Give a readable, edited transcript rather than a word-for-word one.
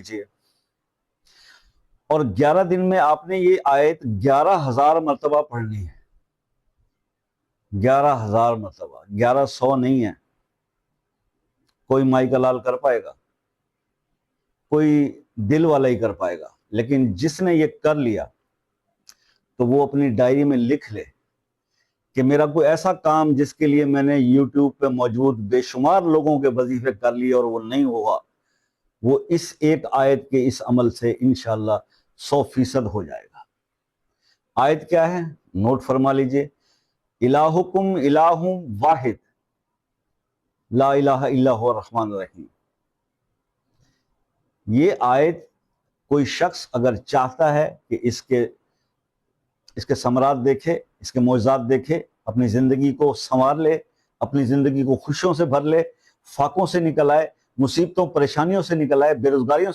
لیجئے، اور 11 دن میں آپ نے یہ آیت 11,000 مرتبہ پڑھنی ہے۔ 11,000 مرتبہ، 1100 نہیں ہے۔ کوئی مائی کا لال کر پائے گا؟ کوئی دل والا ہی کر پائے گا، لیکن جس نے یہ کر لیا تو وہ اپنی ڈائری میں لکھ لے کہ میرا کوئی ایسا کام جس کے لیے میں نے یوٹیوب پہ موجود بے شمار لوگوں کے وظیفے کر لیے اور وہ نہیں ہوا، وہ اس ایک آیت کے اس عمل سے انشاءاللہ 100% ہو جائے گا۔ آیت کیا ہے؟ نوٹ فرما لیجئے، الہکم الہ واحد لا الہ الا هو الرحمن الرحیم۔ یہ آیت کوئی شخص اگر چاہتا ہے کہ اس کے ثمرات دیکھے، اس کے معجزات دیکھے، اپنی زندگی کو سنوار لے، اپنی زندگی کو خوشیوں سے بھر لے، فاقوں سے نکل آئے، مصیبتوں پریشانیوں سے نکل آئے، بے روزگاریوں سے